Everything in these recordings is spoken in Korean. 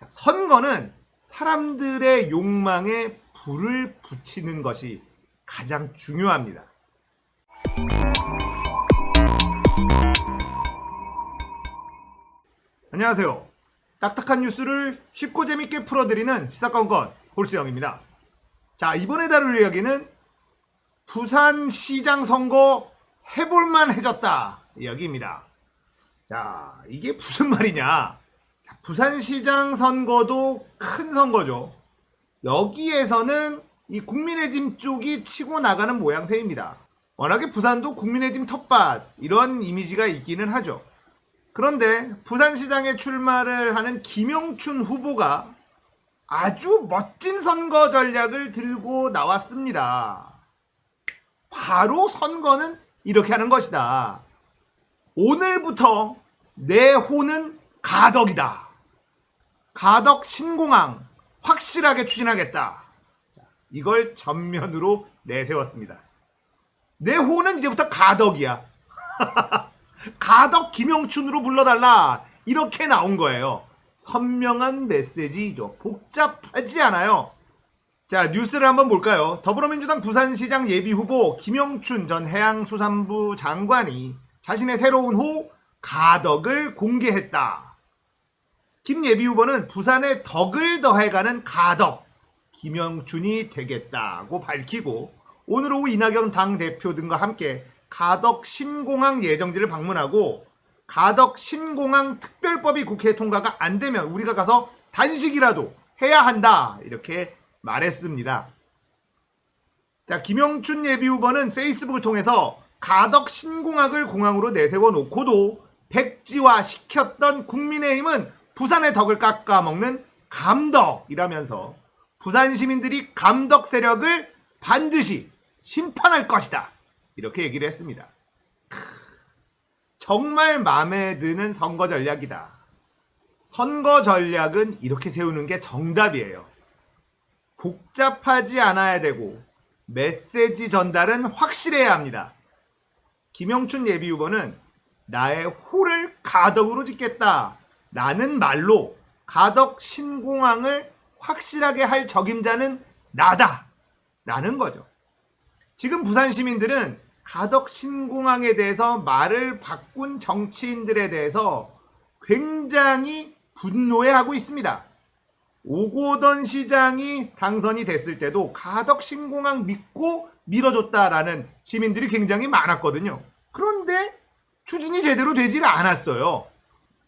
선거는 사람들의 욕망에 불을 붙이는 것이 가장 중요합니다. 안녕하세요. 딱딱한 뉴스를 쉽고 재밌게 풀어드리는 시사건건 홀수영입니다. 자, 이번에 다룰 이야기는 부산시장 선거 해볼만 해졌다 이야기입니다. 자, 이게 무슨 말이냐. 자, 부산시장 선거도 큰 선거죠. 여기에서는 이 국민의 짐 쪽이 치고 나가는 모양새입니다. 워낙에 부산도 국민의 짐 텃밭 이런 이미지가 있기는 하죠. 그런데 부산시장에 출마를 하는 김영춘 후보가 아주 멋진 선거 전략을 들고 나왔습니다. 바로 선거는 이렇게 하는 것이다. 오늘부터 내 호는 가덕이다. 가덕 신공항 확실하게 추진하겠다. 이걸 전면으로 내세웠습니다. 내 호는 이제부터 가덕이야. 가덕 김영춘으로 불러달라. 이렇게 나온 거예요. 선명한 메시지죠. 복잡하지 않아요. 자, 뉴스를 한번 볼까요? 더불어민주당 부산시장 예비후보 김영춘 전 해양수산부 장관이 자신의 새로운 호 가덕을 공개했다. 김 예비후보는 부산의 덕을 더해가는 가덕 김영춘이 되겠다고 밝히고 오늘 오후 이낙연 당대표 등과 함께 가덕 신공항 예정지를 방문하고 가덕 신공항 특별법이 국회 통과가 안 되면 우리가 가서 단식이라도 해야 한다. 이렇게 말했습니다. 자, 김영춘 예비후보는 페이스북을 통해서 가덕 신공항을 공항으로 내세워 놓고도 백지화 시켰던 국민의힘은 부산의 덕을 깎아먹는 감덕이라면서 부산 시민들이 감덕 세력을 반드시 심판할 것이다. 이렇게 얘기를 했습니다. 정말 마음에 드는 선거 전략이다. 선거 전략은 이렇게 세우는 게 정답이에요. 복잡하지 않아야 되고 메시지 전달은 확실해야 합니다. 김영춘 예비후보는 나의 호를 가덕으로 짓겠다 라는 말로 가덕 신공항을 확실하게 할 적임자는 나다 라는 거죠. 지금 부산 시민들은 가덕 신공항에 대해서 말을 바꾼 정치인들에 대해서 굉장히 분노해하고 있습니다. 오고던 시장이 당선이 됐을 때도 가덕 신공항 믿고 밀어줬다라는 시민들이 굉장히 많았거든요. 그런데 추진이 제대로 되질 않았어요.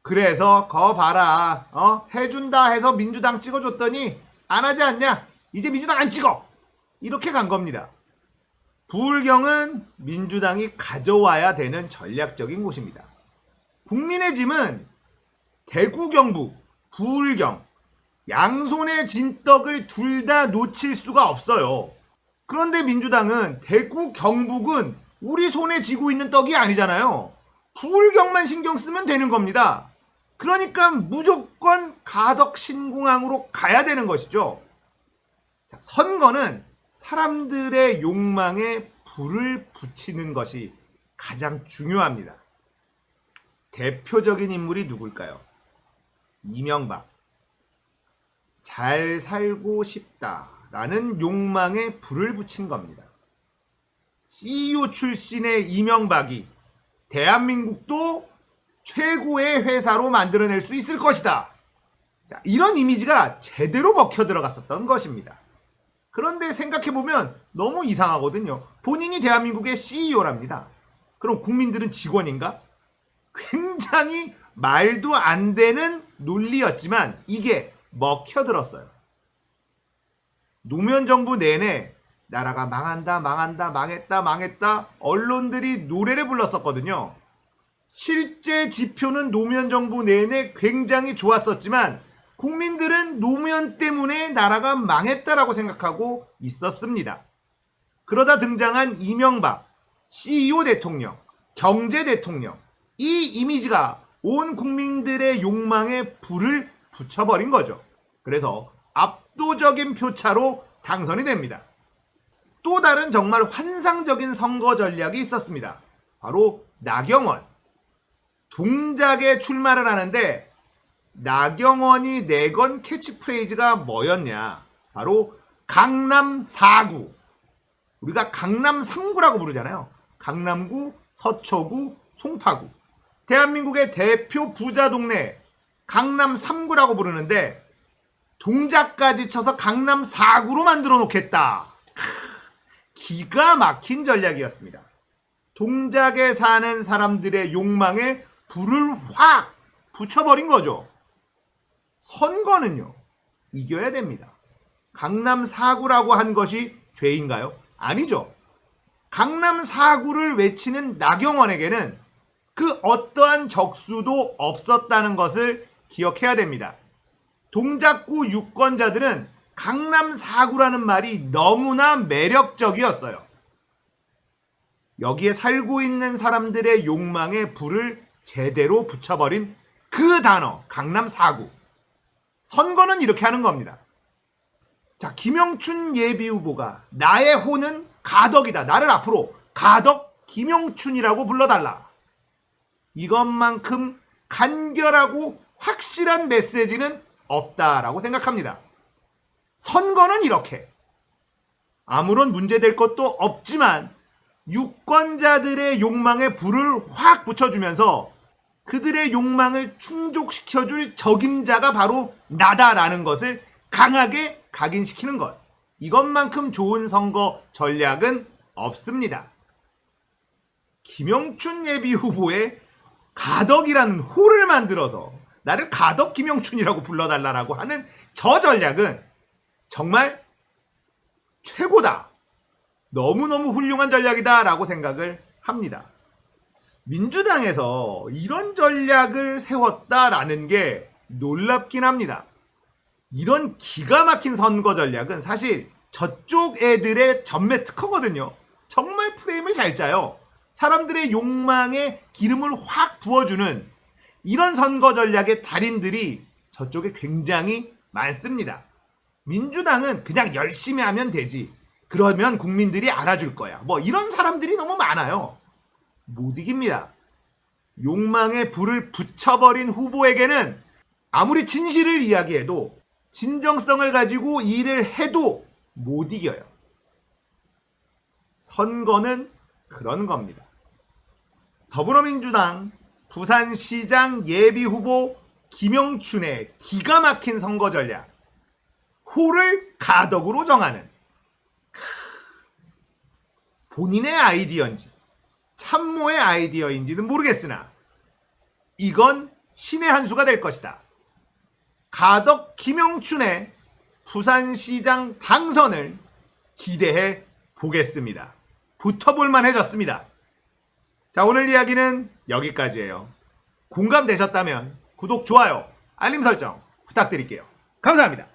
그래서 거 봐라, 해준다 해서 민주당 찍어줬더니 안 하지 않냐? 이제 민주당 안 찍어. 이렇게 간 겁니다. 부울경은 민주당이 가져와야 되는 전략적인 곳입니다. 국민의 짐은 대구 경북, 부울경, 양손에 진 떡을 둘 다 놓칠 수가 없어요. 그런데 민주당은 대구 경북은 우리 손에 쥐고 있는 떡이 아니잖아요. 부울경만 신경 쓰면 되는 겁니다. 그러니까 무조건 가덕 신공항으로 가야 되는 것이죠. 자, 선거는 사람들의 욕망에 불을 붙이는 것이 가장 중요합니다. 대표적인 인물이 누굴까요? 이명박. 잘 살고 싶다라는 욕망에 불을 붙인 겁니다. CEO 출신의 이명박이 대한민국도 최고의 회사로 만들어낼 수 있을 것이다. 자, 이런 이미지가 제대로 먹혀 들어갔었던 것입니다. 그런데 생각해보면 너무 이상하거든요. 본인이 대한민국의 CEO랍니다. 그럼 국민들은 직원인가? 굉장히 말도 안 되는 논리였지만 이게 먹혀들었어요. 노무현 정부 내내 나라가 망한다, 망한다, 망했다, 망했다 언론들이 노래를 불렀었거든요. 실제 지표는 노무현 정부 내내 굉장히 좋았었지만 국민들은 노무현 때문에 나라가 망했다라고 생각하고 있었습니다. 그러다 등장한 이명박, CEO 대통령, 경제 대통령, 이 이미지가 온 국민들의 욕망에 불을 붙여버린 거죠. 그래서 압도적인 표차로 당선이 됩니다. 또 다른 정말 환상적인 선거 전략이 있었습니다. 바로 나경원. 동작에 출마를 하는데 나경원이 내건 캐치프레이즈가 뭐였냐? 바로 강남 4구. 우리가 강남 3구라고 부르잖아요. 강남구, 서초구, 송파구. 대한민국의 대표 부자 동네 강남 3구라고 부르는데 동작까지 쳐서 강남 4구로 만들어 놓겠다. 기가 막힌 전략이었습니다. 동작에 사는 사람들의 욕망에 불을 확 붙여버린 거죠. 선거는요, 이겨야 됩니다. 강남 4구라고 한 것이 죄인가요? 아니죠. 강남 4구를 외치는 나경원에게는 그 어떠한 적수도 없었다는 것을 기억해야 됩니다. 동작구 유권자들은 강남 4구라는 말이 너무나 매력적이었어요. 여기에 살고 있는 사람들의 욕망에 불을 제대로 붙여버린 그 단어, 강남 4구. 선거는 이렇게 하는 겁니다. 자, 김영춘 예비후보가 나의 호는 가덕이다. 나를 앞으로 가덕 김영춘이라고 불러달라. 이것만큼 간결하고 확실한 메시지는 없다라고 생각합니다. 선거는 이렇게 아무런 문제될 것도 없지만 유권자들의 욕망에 불을 확 붙여주면서 그들의 욕망을 충족시켜줄 적임자가 바로 나다라는 것을 강하게 각인시키는 것. 이것만큼 좋은 선거 전략은 없습니다. 김영춘 예비후보의 가덕이라는 호를 만들어서 나를 가덕 김영춘이라고 불러달라고 하는 저 전략은 정말 최고다. 너무너무 훌륭한 전략이다라고 생각을 합니다. 민주당에서 이런 전략을 세웠다라는 게 놀랍긴 합니다. 이런 기가 막힌 선거 전략은 사실 저쪽 애들의 전매 특허거든요. 정말 프레임을 잘 짜요. 사람들의 욕망에 기름을 확 부어주는 이런 선거 전략의 달인들이 저쪽에 굉장히 많습니다. 민주당은 그냥 열심히 하면 되지. 그러면 국민들이 알아줄 거야. 뭐 이런 사람들이 너무 많아요. 못 이깁니다. 욕망에 불을 붙여버린 후보에게는 아무리 진실을 이야기해도 진정성을 가지고 일을 해도 못 이겨요. 선거는 그런 겁니다. 더불어민주당 부산시장 예비후보 김영춘의 기가 막힌 선거 전략. 호를 가덕으로 정하는 본인의 아이디어인지 참모의 아이디어인지는 모르겠으나 이건 신의 한 수가 될 것이다. 가덕 김영춘의 부산시장 당선을 기대해 보겠습니다. 붙어볼만 해졌습니다. 자, 오늘 이야기는 여기까지예요. 공감되셨다면 구독, 좋아요, 알림 설정 부탁드릴게요. 감사합니다.